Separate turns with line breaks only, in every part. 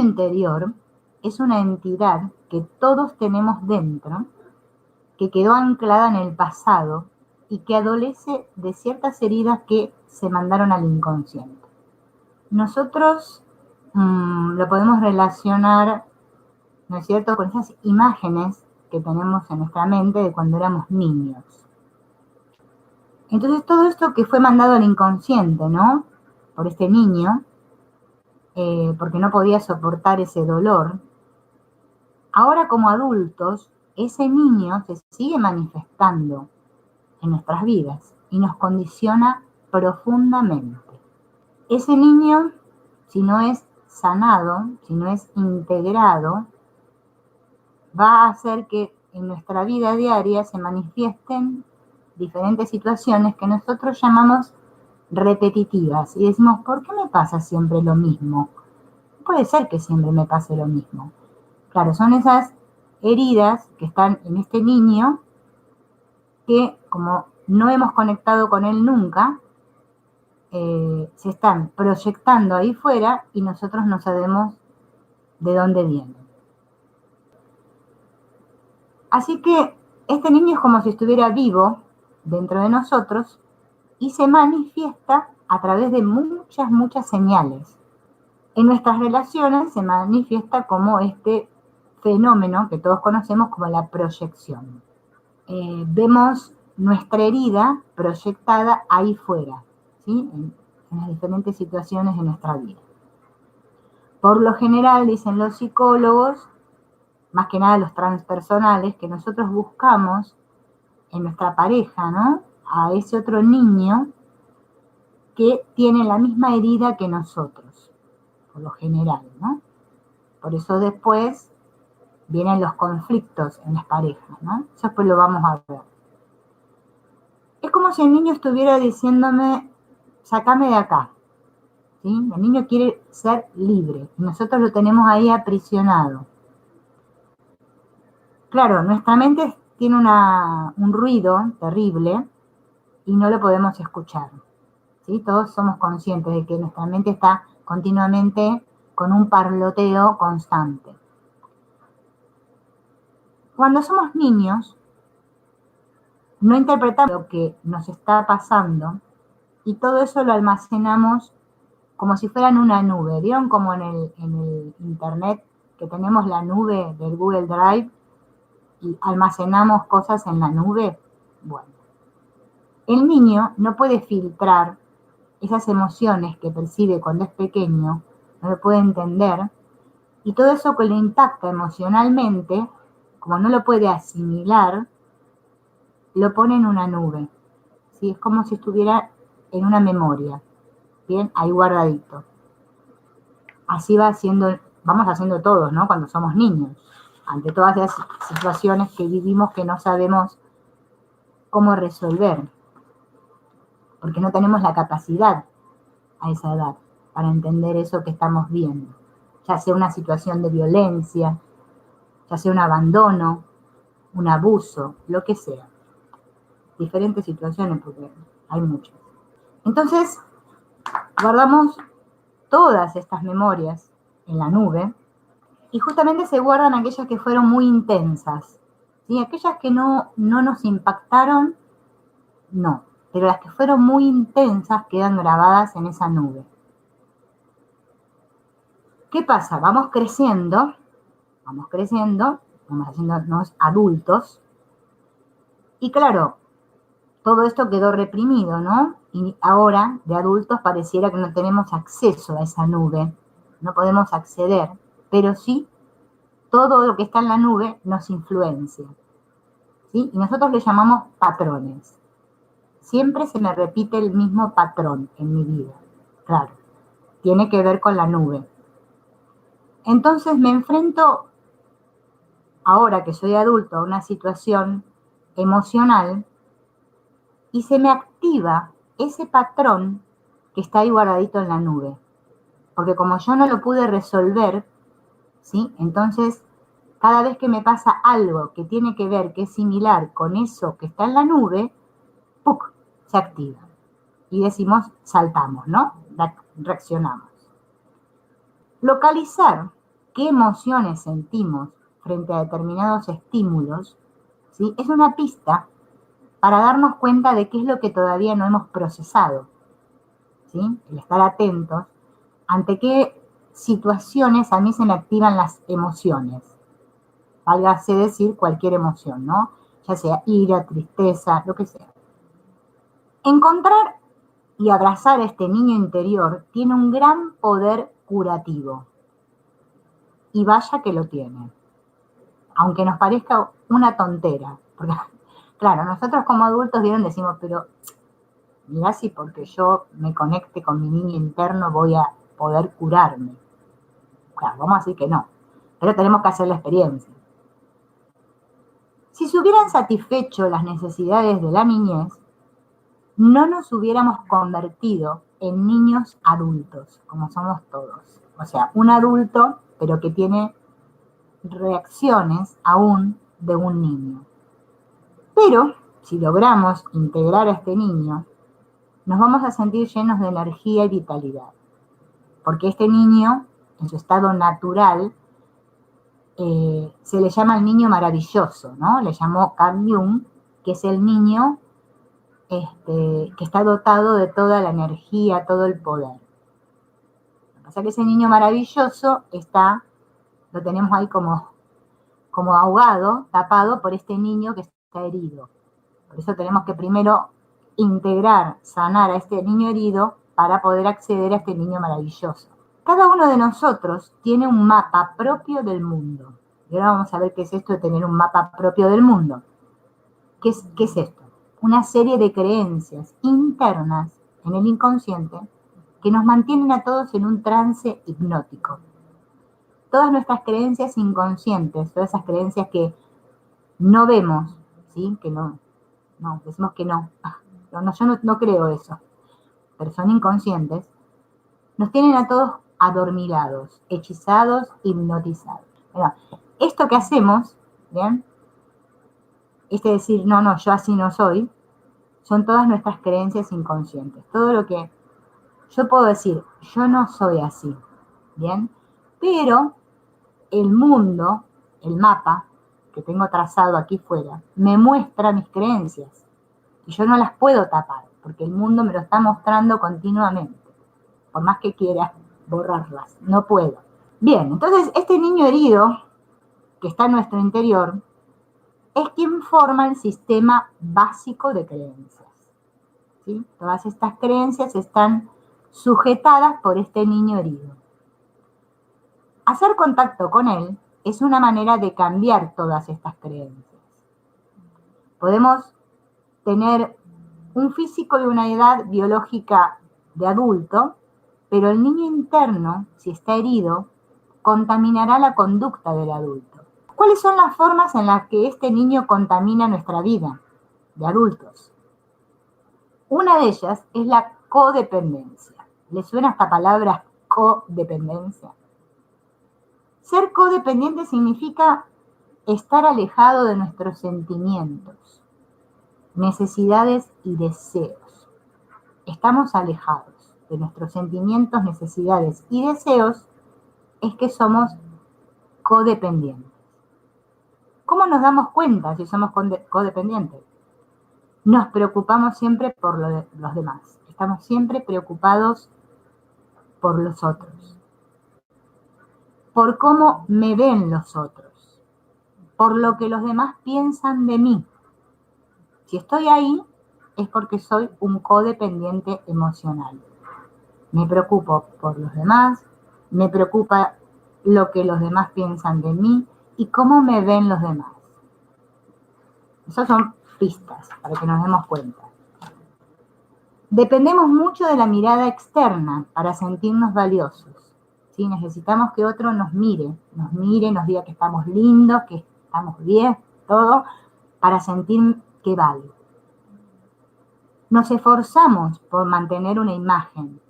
niño interior es una entidad que todos tenemos dentro, que quedó anclada en el pasado y que adolece de ciertas heridas que se mandaron al inconsciente. Nosotros lo podemos relacionar, ¿no es cierto?, con esas imágenes que tenemos en nuestra mente de cuando éramos niños. Entonces todo esto que fue mandado al inconsciente, ¿no?, por este niño, porque no podía soportar ese dolor, ahora como adultos, ese niño se sigue manifestando en nuestras vidas y nos condiciona profundamente. Ese niño, si no es sanado, si no es integrado, va a hacer que en nuestra vida diaria se manifiesten diferentes situaciones que nosotros llamamos repetitivas y decimos, ¿por qué me pasa siempre lo mismo? No puede ser que siempre me pase lo mismo. Claro, son esas heridas que están en este niño que, como no hemos conectado con él nunca, se están proyectando ahí fuera y nosotros no sabemos de dónde vienen. Así que este niño es como si estuviera vivo dentro de nosotros y se manifiesta a través de muchas señales. En nuestras relaciones se manifiesta como este fenómeno que todos conocemos como la proyección. Vemos nuestra herida proyectada ahí fuera, ¿sí?, en las diferentes situaciones de nuestra vida. Por lo general, dicen los psicólogos, más que nada los transpersonales, que nosotros buscamos en nuestra pareja, ¿no?, a ese otro niño que tiene la misma herida que nosotros, por lo general, ¿no? Por eso después vienen los conflictos en las parejas, ¿no? Eso después lo vamos a ver. Es como si el niño estuviera diciéndome, sácame de acá, ¿sí? El niño quiere ser libre y nosotros lo tenemos ahí aprisionado. Claro, nuestra mente tiene un ruido terrible y no lo podemos escuchar, ¿sí? Todos somos conscientes de que nuestra mente está continuamente con un parloteo constante. Cuando somos niños, no interpretamos lo que nos está pasando y todo eso lo almacenamos como si fuera en una nube. ¿Vieron como en el internet que tenemos la nube del Google Drive y almacenamos cosas en la nube? Bueno, el niño no puede filtrar esas emociones que percibe cuando es pequeño, no lo puede entender, y todo eso que le impacta emocionalmente, como no lo puede asimilar, lo pone en una nube, ¿sí? Es como si estuviera en una memoria, bien, ahí guardadito. Así vamos haciendo todos, ¿no?, cuando somos niños, ante todas esas situaciones que vivimos que no sabemos cómo resolver, porque no tenemos la capacidad a esa edad para entender eso que estamos viendo, ya sea una situación de violencia, ya sea un abandono, un abuso, lo que sea. Diferentes situaciones, porque hay muchas. Entonces, guardamos todas estas memorias en la nube y justamente se guardan aquellas que fueron muy intensas, ¿sí? Aquellas que no nos impactaron, no, pero las que fueron muy intensas quedan grabadas en esa nube. ¿Qué pasa? Vamos creciendo, vamos haciéndonos adultos y claro, todo esto quedó reprimido, ¿no? Y ahora, de adultos, pareciera que no tenemos acceso a esa nube, no podemos acceder, pero sí, todo lo que está en la nube nos influencia, ¿sí? Y nosotros le llamamos patrones. Siempre se me repite el mismo patrón en mi vida, claro, tiene que ver con la nube. Entonces me enfrento, ahora que soy adulto, a una situación emocional y se me activa ese patrón que está ahí guardadito en la nube. Porque como yo no lo pude resolver, ¿sí?, entonces cada vez que me pasa algo que tiene que ver, que es similar con eso que está en la nube, ¡puc!, se activa. Y decimos, saltamos, ¿no? Reaccionamos. Localizar qué emociones sentimos frente a determinados estímulos, ¿sí? Es una pista para darnos cuenta de qué es lo que todavía no hemos procesado, ¿sí? El estar atentos ante qué situaciones a mí se me activan las emociones. Válgase decir cualquier emoción, ¿no? Ya sea ira, tristeza, lo que sea. Encontrar y abrazar a este niño interior tiene un gran poder curativo. Y vaya que lo tiene. Aunque nos parezca una tontera. Porque, claro, nosotros como adultos bien decimos, pero mirá si porque yo me conecte con mi niño interno voy a poder curarme. Claro, vamos a decir que no. Pero tenemos que hacer la experiencia. Si se hubieran satisfecho las necesidades de la niñez, no nos hubiéramos convertido en niños adultos, como somos todos. O sea, un adulto, pero que tiene reacciones aún de un niño. Pero, si logramos integrar a este niño, nos vamos a sentir llenos de energía y vitalidad. Porque este niño, en su estado natural, se le llama el niño maravilloso, ¿no? Le llamó Carl Jung, que es el niño que está dotado de toda la energía, todo el poder. Lo que pasa es que ese niño maravilloso lo tenemos ahí como ahogado, tapado por este niño que está herido. Por eso tenemos que primero integrar, sanar a este niño herido para poder acceder a este niño maravilloso. Cada uno de nosotros tiene un mapa propio del mundo. Y ahora vamos a ver qué es esto de tener un mapa propio del mundo. ¿Qué es esto? Una serie de creencias internas en el inconsciente que nos mantienen a todos en un trance hipnótico. Todas nuestras creencias inconscientes, todas esas creencias que no vemos, ¿sí? Que no, decimos que no. Yo no creo eso, pero son inconscientes, nos tienen a todos adormilados, hechizados, hipnotizados. Bueno, esto que hacemos, ¿bien? Decir, no, yo así no soy, son todas nuestras creencias inconscientes. Todo lo que yo puedo decir, yo no soy así, ¿bien? Pero el mundo, el mapa que tengo trazado aquí fuera, me muestra mis creencias. Y yo no las puedo tapar, porque el mundo me lo está mostrando continuamente. Por más que quiera borrarlas, no puedo. Bien, entonces este niño herido que está en nuestro interior es quien forma el sistema básico de creencias. ¿Sí? Todas estas creencias están sujetadas por este niño herido. Hacer contacto con él es una manera de cambiar todas estas creencias. Podemos tener un físico y una edad biológica de adulto, pero el niño interno, si está herido, contaminará la conducta del adulto. ¿Cuáles son las formas en las que este niño contamina nuestra vida de adultos? Una de ellas es la codependencia. ¿Le suena esta palabra codependencia? Ser codependiente significa estar alejado de nuestros sentimientos, necesidades y deseos. Estamos alejados de nuestros sentimientos, necesidades y deseos, es que somos codependientes. ¿Cómo nos damos cuenta si somos codependientes? Nos preocupamos siempre por los demás. Estamos siempre preocupados por los otros. Por cómo me ven los otros. Por lo que los demás piensan de mí. Si estoy ahí, es porque soy un codependiente emocional. Me preocupo por los demás, me preocupa lo que los demás piensan de mí y cómo me ven los demás. Esas son pistas para que nos demos cuenta. Dependemos mucho de la mirada externa para sentirnos valiosos. ¿Sí? Necesitamos que otro nos mire, nos diga que estamos lindos, que estamos bien, todo, para sentir que vale. Nos esforzamos por mantener una imagen,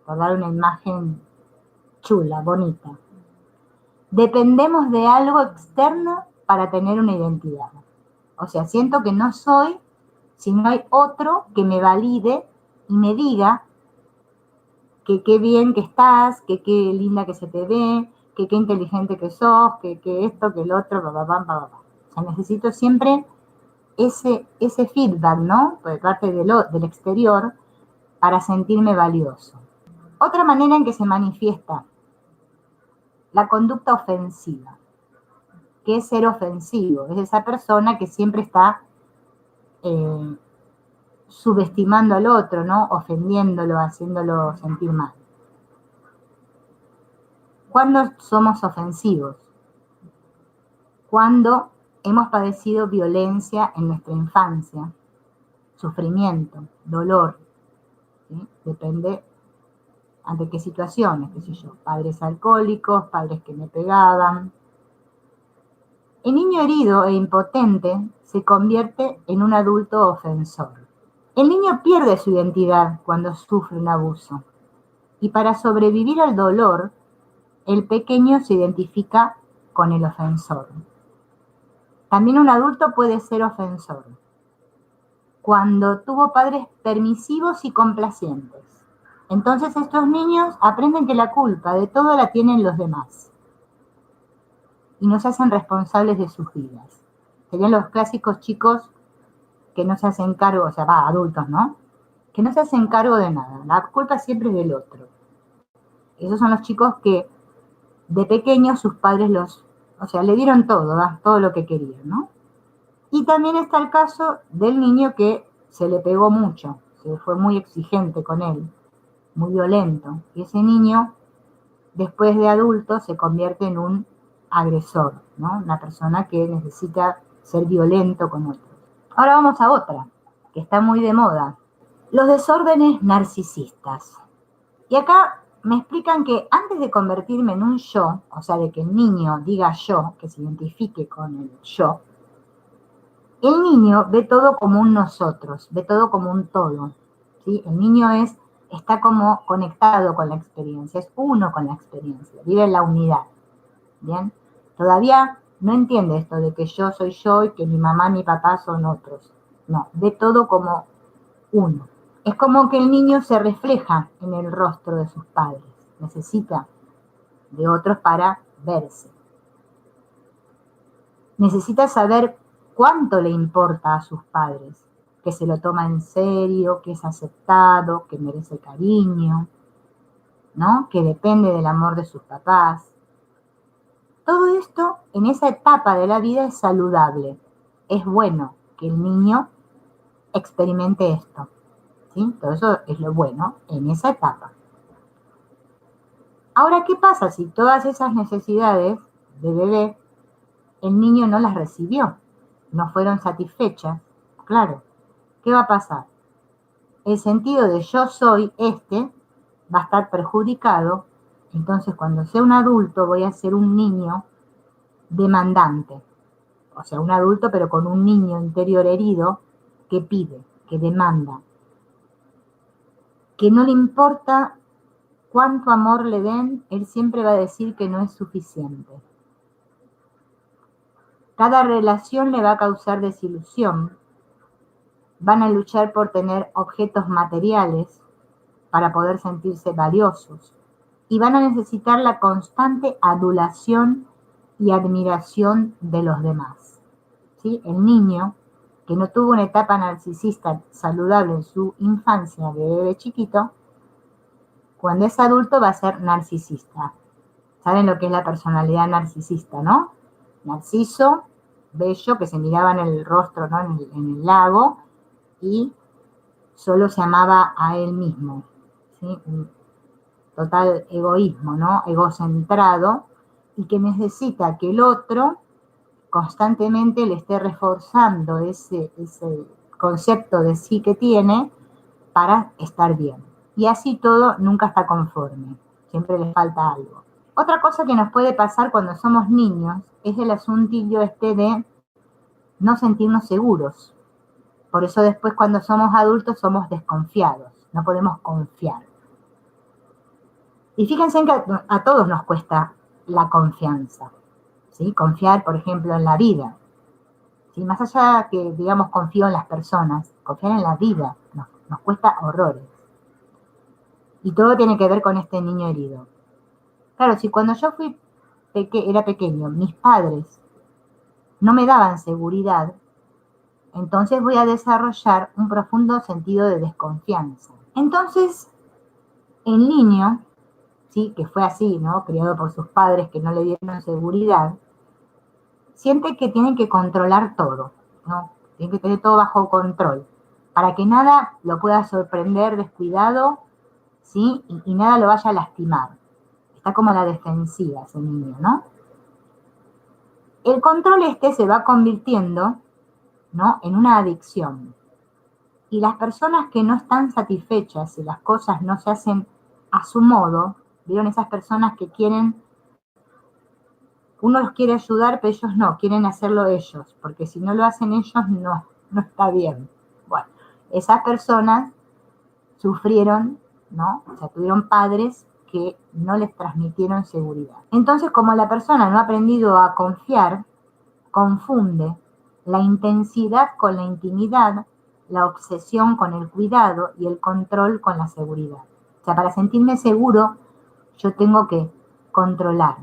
por dar una imagen chula, bonita. Dependemos de algo externo para tener una identidad. O sea, siento que no soy si no hay otro que me valide y me diga que qué bien que estás, que qué linda que se te ve, que qué inteligente que sos, que esto, que el otro, O sea, necesito siempre ese feedback, ¿no? Por parte del exterior para sentirme valioso. Otra manera en que se manifiesta la conducta ofensiva, que es ser ofensivo, es esa persona que siempre está subestimando al otro, ¿no? Ofendiéndolo, haciéndolo sentir mal. ¿Cuándo somos ofensivos? Cuando hemos padecido violencia en nuestra infancia, sufrimiento, dolor, ¿sí? Depende ante qué situaciones, qué sé yo, padres alcohólicos, padres que me pegaban. El niño herido e impotente se convierte en un adulto ofensor. El niño pierde su identidad cuando sufre un abuso y para sobrevivir al dolor, el pequeño se identifica con el ofensor. También un adulto puede ser ofensor cuando tuvo padres permisivos y complacientes. Entonces estos niños aprenden que la culpa de todo la tienen los demás y no se hacen responsables de sus vidas. Serían los clásicos chicos que no se hacen cargo, o sea, adultos, ¿no? Que no se hacen cargo de nada. La culpa siempre es del otro. Esos son los chicos que de pequeños sus padres le dieron todo, todo lo que querían, ¿no? Y también está el caso del niño que se le pegó mucho, se fue muy exigente con él, muy violento. Y ese niño, después de adulto, se convierte en un agresor, ¿no? Una persona que necesita ser violento con otros. Ahora vamos a otra, que está muy de moda. Los desórdenes narcisistas. Y acá me explican que antes de convertirme en un yo, o sea, de que el niño diga yo, que se identifique con el yo, el niño ve todo como un nosotros, ve todo como un todo, ¿sí? El niño está como conectado con la experiencia, es uno con la experiencia, vive en la unidad, ¿bien? Todavía no entiende esto de que yo soy yo y que mi mamá y mi papá son otros. No, ve todo como uno. Es como que el niño se refleja en el rostro de sus padres, necesita de otros para verse. Necesita saber cuánto le importa a sus padres, que se lo toma en serio, que es aceptado, que merece cariño, ¿no? Que depende del amor de sus papás. Todo esto en esa etapa de la vida es saludable. Es bueno que el niño experimente esto, ¿sí? Todo eso es lo bueno en esa etapa. Ahora, ¿qué pasa si todas esas necesidades de bebé el niño no las recibió? No fueron satisfechas. Claro, ¿qué va a pasar? El sentido de yo soy va a estar perjudicado, entonces cuando sea un adulto voy a ser un niño demandante. O sea, un adulto pero con un niño interior herido que pide, que demanda, que no le importa cuánto amor le den, él siempre va a decir que no es suficiente. Cada relación le va a causar desilusión. Van a luchar por tener objetos materiales para poder sentirse valiosos y van a necesitar la constante adulación y admiración de los demás. ¿Sí? El niño que no tuvo una etapa narcisista saludable en su infancia de bebé chiquito, cuando es adulto va a ser narcisista. ¿Saben lo que es la personalidad narcisista, no? Narciso, bello, que se miraba en el rostro, ¿no? en el lago, y solo se amaba a él mismo, ¿sí? Un total egoísmo, ¿no? Egocentrado, y que necesita que el otro constantemente le esté reforzando ese concepto de sí que tiene para estar bien. Y así todo nunca está conforme, siempre le falta algo. Otra cosa que nos puede pasar cuando somos niños es el asuntillo de no sentirnos seguros. Por eso después cuando somos adultos somos desconfiados, no podemos confiar. Y fíjense que a todos nos cuesta la confianza, ¿sí? Confiar, por ejemplo, en la vida. ¿Sí? Más allá que, digamos, confío en las personas, confiar en la vida nos cuesta horrores. Y todo tiene que ver con este niño herido. Claro, si cuando yo fui era pequeño, mis padres no me daban seguridad, entonces voy a desarrollar un profundo sentido de desconfianza. Entonces, el niño, ¿sí?, que fue así, ¿no?, criado por sus padres que no le dieron seguridad, siente que tienen que controlar todo, ¿no? Tienen que tener todo bajo control, para que nada lo pueda sorprender descuidado, ¿sí?, y nada lo vaya a lastimar. Está como a la defensiva ese niño, ¿no? El control se va convirtiendo, ¿no?, en una adicción. Y las personas que no están satisfechas y las cosas no se hacen a su modo, ¿vieron esas personas que quieren, uno los quiere ayudar, pero ellos no, quieren hacerlo ellos, porque si no lo hacen ellos no está bien? Bueno, esas personas sufrieron, ¿no? O sea, tuvieron padres que no les transmitieron seguridad. Entonces, como la persona no ha aprendido a confiar, confunde la intensidad con la intimidad, la obsesión con el cuidado y el control con la seguridad. O sea, para sentirme seguro, yo tengo que controlar.